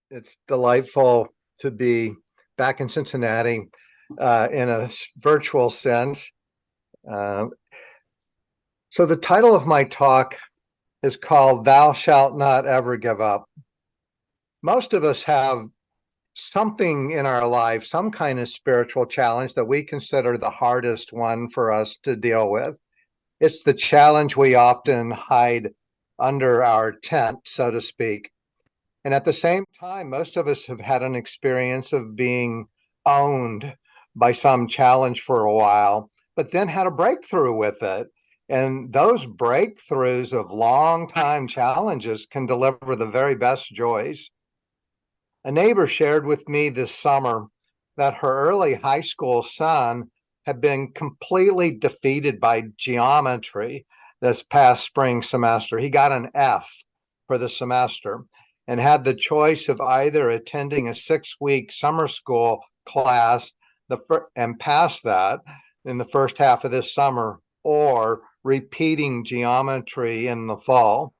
It's delightful to be back in Cincinnati in a virtual sense. Uh, so, the title of my talk is called Thou Shalt Not Ever Give Up. Most of us have something in our life, some kind of spiritual challenge that we consider the hardest one for us to deal with. It's the challenge we often hide under our tent, so to speak. And at the same time, most of us have had an experience of being owned by some challenge for a while, but then had a breakthrough with it. And those breakthroughs of long time challenges can deliver the very best joys. A neighbor shared with me this summer that her early high school son had been completely defeated by geometry this past spring semester. He got an F for the semester and had the choice of either attending a 6-week summer school class and pass that in the first half of this summer, or repeating geometry in the fall.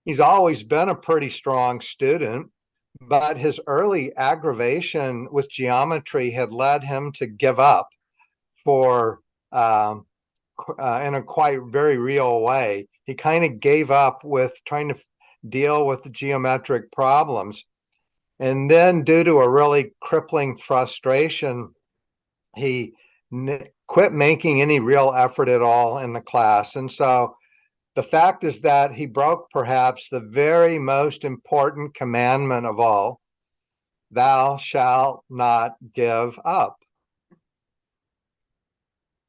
He's always been a pretty strong student, but his early aggravation with geometry had led him to give up for in a quite very real way. He kind of gave up with trying to deal with the geometric problems. And then, due to a really crippling frustration, he quit making any real effort at all in the class. And so the fact is that he broke perhaps the very most important commandment of all: thou shalt not give up.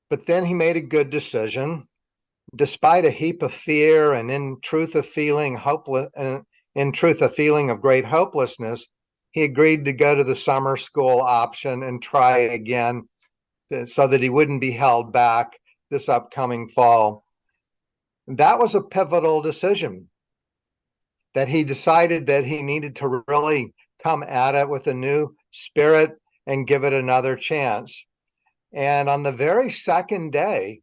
But then he made a good decision. Despite a heap of fear and in truth a feeling of great hopelessness, he agreed to go to the summer school option and try again so that he wouldn't be held back this upcoming fall. That was a pivotal decision, that he decided that he needed to really come at it with a new spirit and give it another chance. And on the very second day,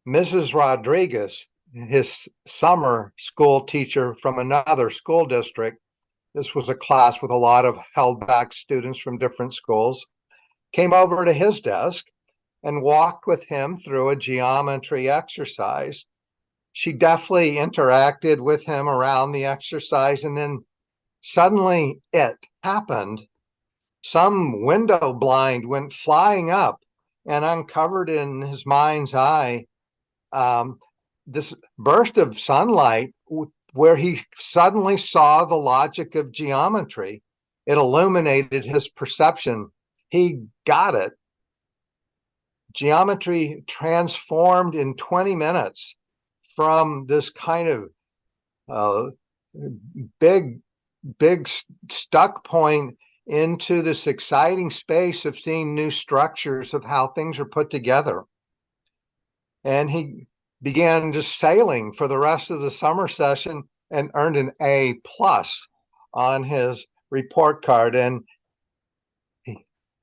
Mrs. Rodriguez, his summer school teacher from another school district — this was a class with a lot of held back students from different schools — came over to his desk and walked with him through a geometry exercise. She deftly interacted with him around the exercise, and then suddenly it happened. Some window blind went flying up and uncovered in his mind's eye this burst of sunlight where he suddenly saw the logic of geometry. It illuminated his perception. He got it. Geometry transformed in 20 minutes from this kind of big stuck point into this exciting space of seeing new structures of how things are put together. And he began just sailing for the rest of the summer session and earned an A+ on his report card. And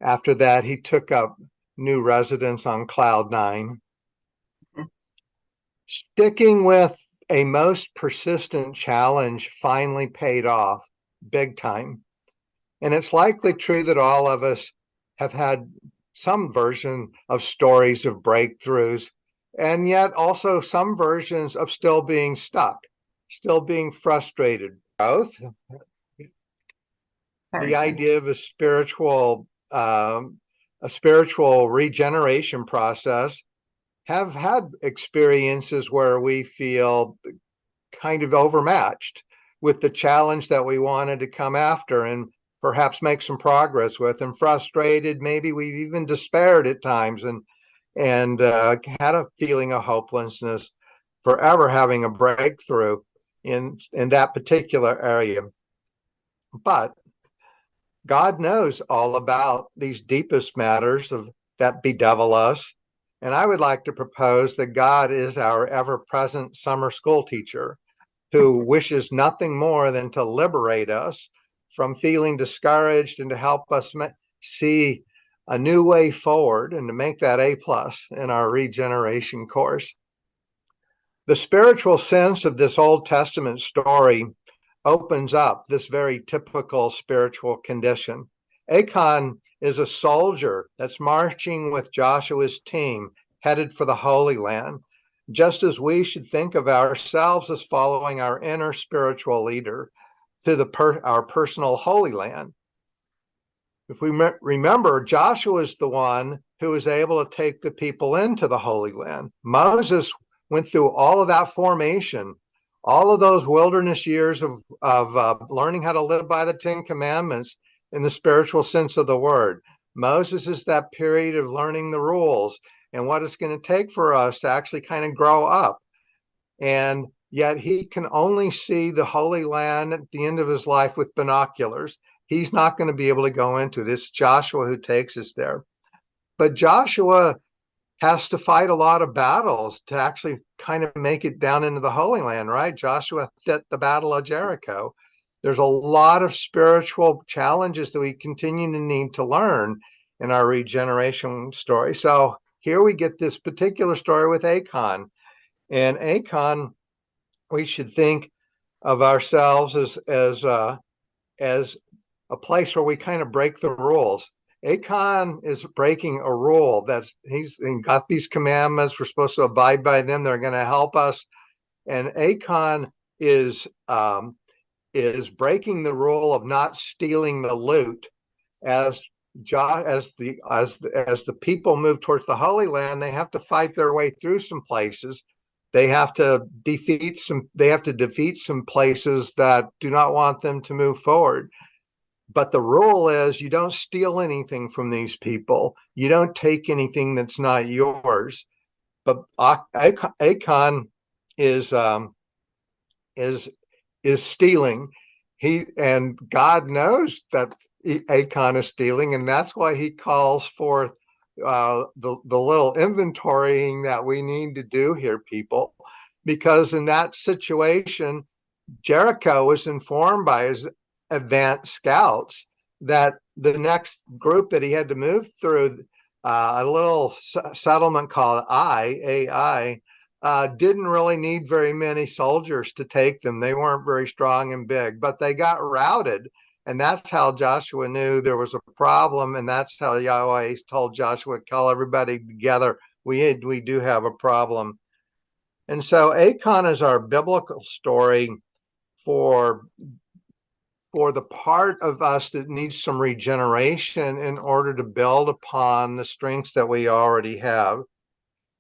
after that, he took up new residence on Cloud 9. Sticking with a most persistent challenge finally paid off big time. And it's likely true that all of us have had some version of stories of breakthroughs, and yet also some versions of still being stuck, still being frustrated. Both. The idea of a spiritual regeneration process, have had experiences where we feel kind of overmatched with the challenge that we wanted to come after and perhaps make some progress with, and frustrated. Maybe we've even despaired at times and had a feeling of hopelessness for ever having a breakthrough in that particular area. But God knows all about these deepest matters that bedevil us. And I would like to propose that God is our ever-present summer school teacher who wishes nothing more than to liberate us from feeling discouraged and to help us see a new way forward and to make that A+ in our regeneration course. The spiritual sense of this Old Testament story opens up this very typical spiritual condition. Achan is a soldier that's marching with Joshua's team headed for the Holy Land, just as we should think of ourselves as following our inner spiritual leader to our personal Holy Land. If we remember, Joshua is the one who was able to take the people into the Holy Land. Moses went through all of that formation, all of those wilderness years of learning how to live by the Ten Commandments in the spiritual sense of the word. Moses is that period of learning the rules and what it's going to take for us to actually kind of grow up. And yet he can only see the Holy Land at the end of his life with binoculars. He's not going to be able to go into it. It's Joshua who takes us there. But Joshua has to fight a lot of battles to actually kind of make it down into the Holy Land, right? Joshua fit the Battle of Jericho. There's a lot of spiritual challenges that we continue to need to learn in our regeneration story. So here we get this particular story with Achan. And Achan, we should think of ourselves as a place where we kind of break the rules. Achan is breaking a rule. He's got these commandments. We're supposed to abide by them. They're going to help us. And Achan is breaking the rule of not stealing the loot. As the people move towards the Holy Land, they have to fight their way through some places. They have to defeat some places that do not want them to move forward. But the rule is you don't steal anything from these people. You don't take anything that's not yours. But Achan is stealing. And God knows that Achan is stealing, and that's why he calls forth the little inventorying that we need to do here, people, because in that situation, Jericho was informed by his advanced scouts that the next group that he had to move through, a little settlement called Ai, didn't really need very many soldiers to take them. They weren't very strong and big, but they got routed. And that's how Joshua knew there was a problem. And that's how Yahweh told Joshua, call everybody together. We do have a problem. And so Achan is our biblical story for the part of us that needs some regeneration in order to build upon the strengths that we already have.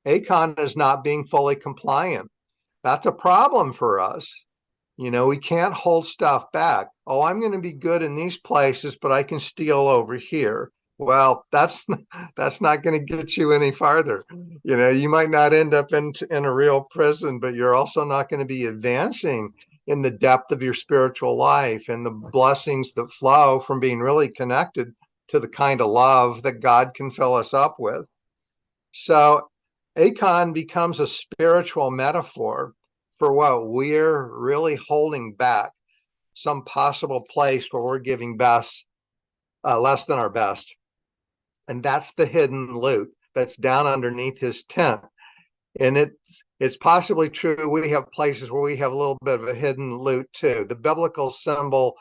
Achan is not being fully compliant. That's a problem for us. You know, we can't hold stuff back. Oh, I'm going to be good in these places, but I can steal over here. Well, that's not going to get you any farther. You know, you might not end up in a real prison, but you're also not going to be advancing in the depth of your spiritual life and the blessings that flow from being really connected to the kind of love that God can fill us up with. So Achan becomes a spiritual metaphor for what we're really holding back, some possible place where we're giving less than our best. And that's the hidden loot that's down underneath his tent. And it's possibly true we have places where we have a little bit of a hidden loot too. The biblical symbol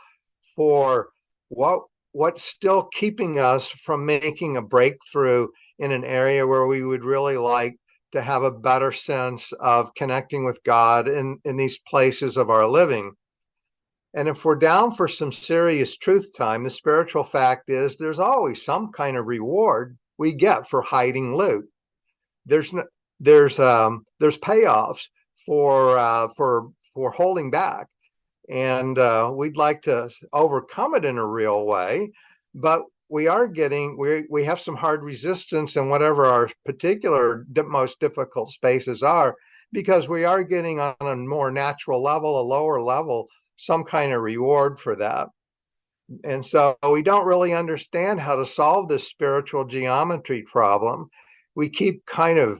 for what's still keeping us from making a breakthrough in an area where we would really like to have a better sense of connecting with God in these places of our living. And if we're down for some serious truth time, the spiritual fact is there's always some kind of reward we get for hiding loot. There's payoffs for holding back, and we'd like to overcome it in a real way, but we have some hard resistance in whatever our particular most difficult spaces are, because we are getting on a more natural level, a lower level, some kind of reward for that. And so we don't really understand how to solve this spiritual geometry problem. We keep kind of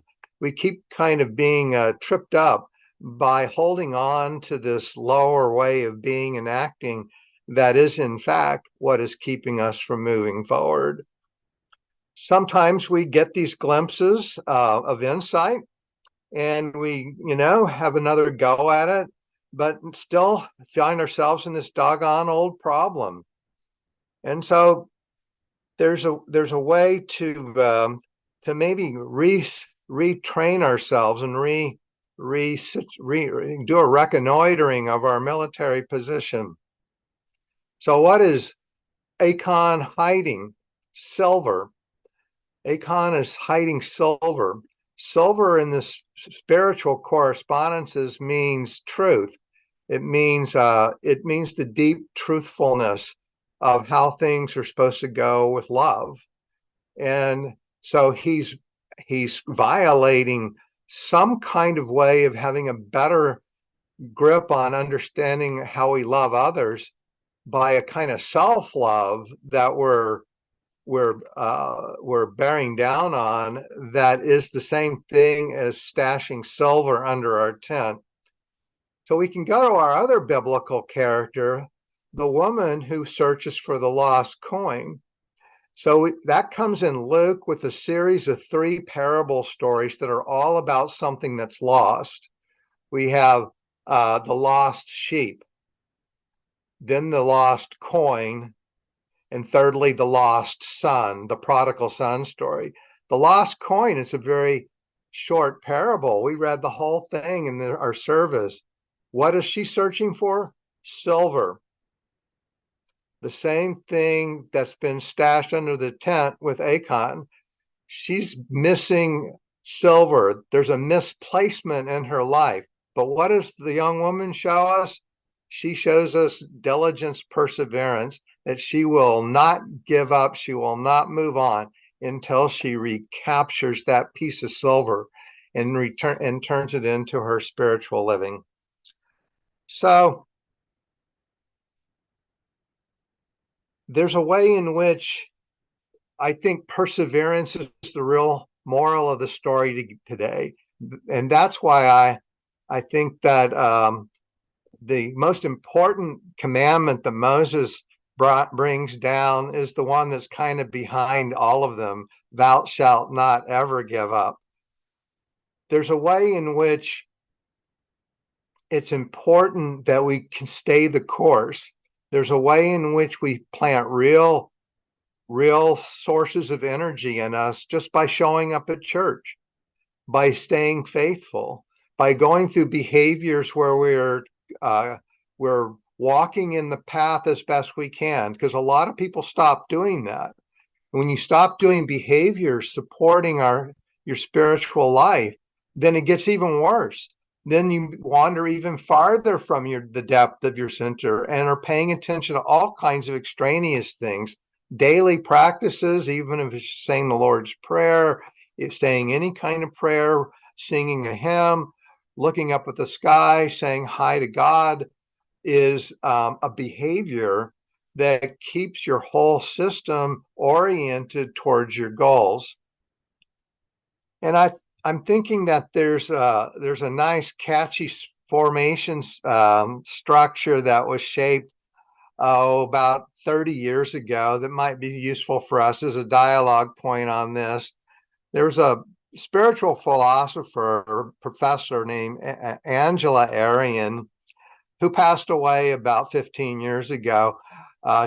being tripped up by holding on to this lower way of being and acting that is, in fact, what is keeping us from moving forward. Sometimes we get these glimpses of insight and we, have another go at it. but still find ourselves in this doggone old problem. And so there's a way to maybe retrain ourselves and do a reconnoitering of our military position. So what is Acon hiding? Silver. Acon is hiding silver. Silver in the spiritual correspondences means truth. It means the deep truthfulness of how things are supposed to go with love. And so he's violating some kind of way of having a better grip on understanding how we love others by a kind of self-love that we're bearing down on, that is the same thing as stashing silver under our tent. So we can go to our other biblical character, the woman who searches for the lost coin. So that comes in Luke with a series of 3 parable stories that are all about something that's lost. We have the lost sheep, then the lost coin, and thirdly, the lost son, the prodigal son story. The lost coin is a very short parable. We read the whole thing in our service. What is she searching for? Silver. The same thing that's been stashed under the tent with Acon. She's missing silver. There's a misplacement in her life. But what does the young woman show us? She shows us diligence, perseverance, that she will not give up. She will not move on until she recaptures that piece of silver and turns it into her spiritual living. So there's a way in which I think perseverance is the real moral of the story today. And that's why I think that the most important commandment that Moses brings down is the one that's kind of behind all of them. Thou shalt not ever give up. There's a way in which it's important that we can stay the course. There's a way in which we plant real sources of energy in us just by showing up at church, by staying faithful, by going through behaviors where we're walking in the path as best we can, because a lot of people stop doing that. When you stop doing behaviors supporting your spiritual life, then it gets even worse. Then you wander even farther from the depth of your center and are paying attention to all kinds of extraneous things, daily practices, even if it's saying the Lord's Prayer, if saying any kind of prayer, singing a hymn, looking up at the sky, saying hi to God, is a behavior that keeps your whole system oriented towards your goals. And I'm thinking that there's a nice catchy formation structure that was shaped about 30 years ago that might be useful for us as a dialogue point on this. There's a spiritual philosopher, professor named Angela Arian, who passed away about 15 years ago.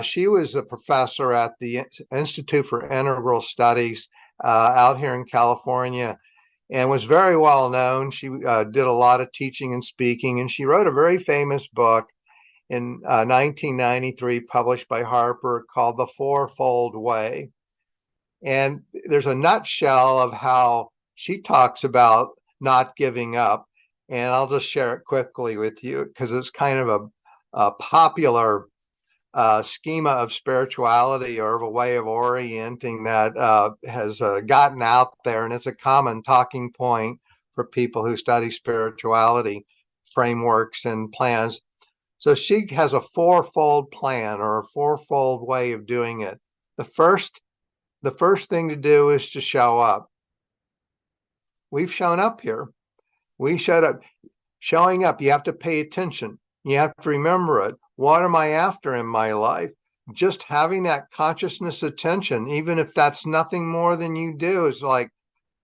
She was a professor at the Institute for Integral Studies out here in California and was very well known. She did a lot of teaching and speaking, and she wrote a very famous book in 1993, published by Harper, called The Fourfold Way. And there's a nutshell of how she talks about not giving up. And I'll just share it quickly with you because it's kind of a popular schema of spirituality or of a way of orienting that has gotten out there. And it's a common talking point for people who study spirituality frameworks and plans. So she has a fourfold plan or a fourfold way of doing it. The first thing to do is to show up. We've shown up here. We showed up. Showing up, you have to pay attention. You have to remember it. What am I after in my life? Just having that consciousness attention, even if that's nothing more than you do, is like,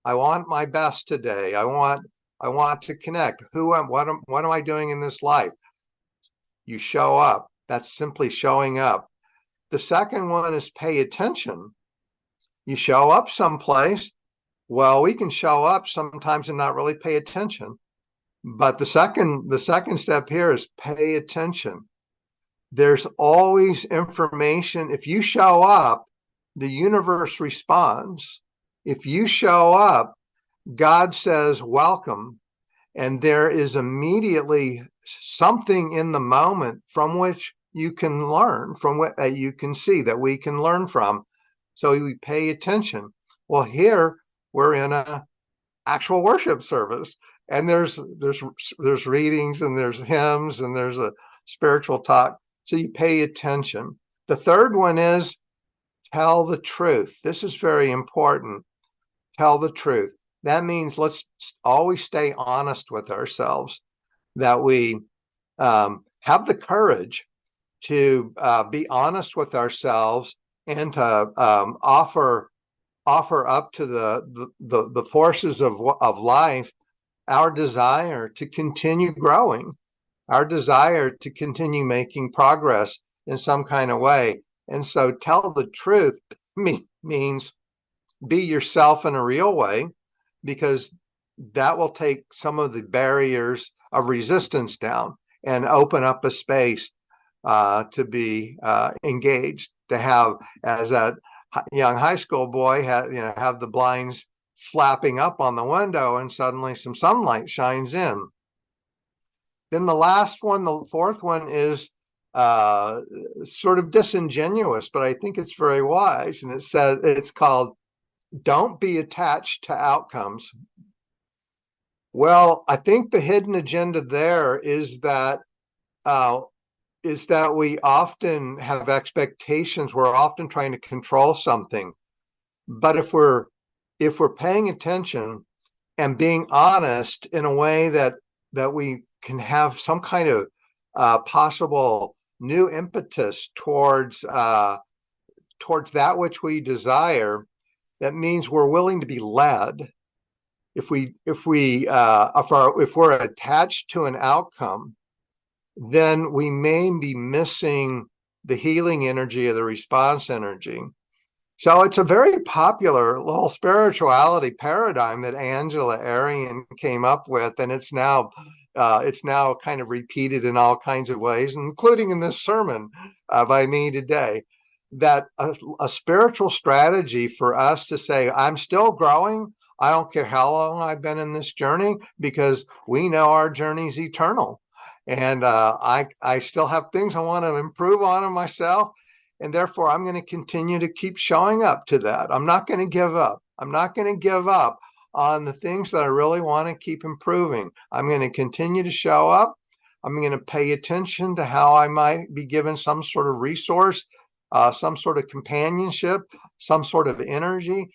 I want my best today. I want to connect. What am I doing in this life? You show up. That's simply showing up. The second one is pay attention. You show up someplace. Well, we can show up sometimes and not really pay attention. But the second step here is pay attention. There's always information. If you show up, the universe responds. If you show up, God says, welcome. And there is immediately something in the moment from which you can learn, from what you can see that we can learn from. So we pay attention. Well, here we're in a actual worship service, and there's readings, and there's hymns, and there's a spiritual talk. So you pay attention. The third one is tell the truth. This is very important. Tell the truth. That means let's always stay honest with ourselves, that we have the courage to be honest with ourselves and to offer up to the forces of life our desire to continue growing, our desire to continue making progress in some kind of way. And so tell the truth means be yourself in a real way, because that will take some of the barriers of resistance down and open up a space to be engaged, to have, as that young high school boy, have the blinds flapping up on the window and suddenly some sunlight shines in. Then the last one, the fourth one, is sort of disingenuous, but I think it's very wise. And it's called, don't be attached to outcomes. Well, I think the hidden agenda there is that we often have expectations. We're often trying to control something. But if we're paying attention and being honest in a way that we can have some kind of possible new impetus towards that which we desire, that means we're willing to be led. If we're attached to an outcome, then we may be missing the healing energy or the response energy. So it's a very popular little spirituality paradigm that Angela Arian came up with, and it's now kind of repeated in all kinds of ways, including in this sermon by me today. That a spiritual strategy for us to say, I'm still growing. I don't care how long I've been in this journey, because we know our journey is eternal. And I still have things I want to improve on in myself. And therefore, I'm going to continue to keep showing up to that. I'm not going to give up. I'm not going to give up on the things that I really want to keep improving. I'm going to continue to show up. I'm going to pay attention to how I might be given some sort of resource, some sort of companionship, some sort of energy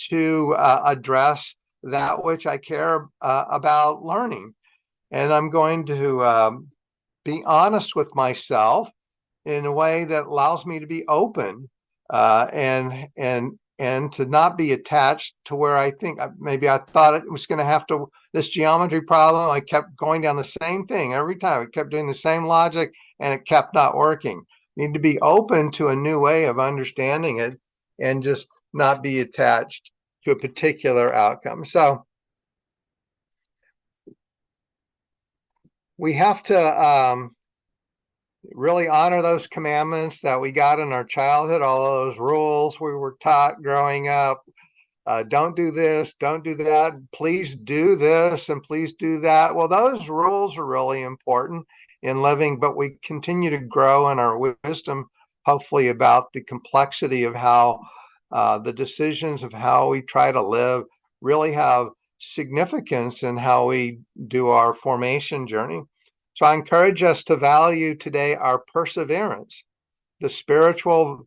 to address that which I care about learning. And I'm going to be honest with myself in a way that allows me to be open and to not be attached to where I think maybe I thought it was going to have to, this geometry problem, I kept going down the same thing every time. I kept doing the same logic and it kept not working. Need to be open to a new way of understanding it and just not be attached to a particular outcome. So we have to really honor those commandments that we got in our childhood, all of those rules we were taught growing up. Don't do this, don't do that, please do this, and please do that. Well, those rules are really important in living, but we continue to grow in our wisdom, hopefully, about the complexity of how the decisions of how we try to live really have significance in how we do our formation journey. So I encourage us to value today our perseverance, the spiritual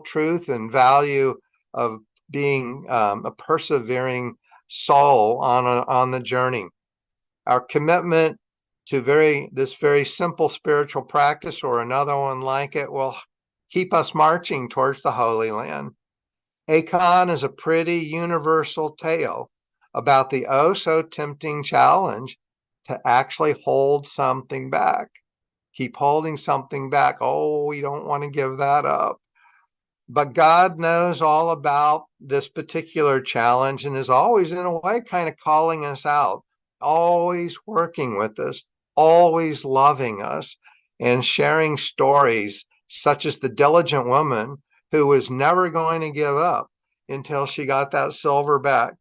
truth and value of being a persevering soul on the journey. Our commitment to this very simple spiritual practice, or another one like it, will keep us marching towards the Holy Land. Acon is a pretty universal tale about the oh so tempting challenge to actually hold something back. keep holding something back. Oh, we don't want to give that up. But God knows all about this particular challenge and is always, in a way, kind of calling us out, always working with us, always loving us, and sharing stories such as the diligent woman who was never going to give up until she got that silver back,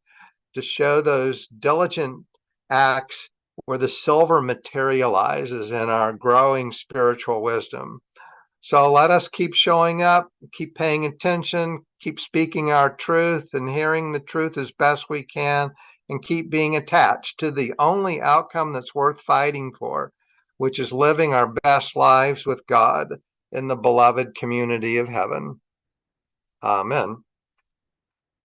to show those diligent acts where the silver materializes in our growing spiritual wisdom. So let us keep showing up, keep paying attention, keep speaking our truth and hearing the truth as best we can, and keep being attached to the only outcome that's worth fighting for, which is living our best lives with God in the beloved community of heaven. Amen.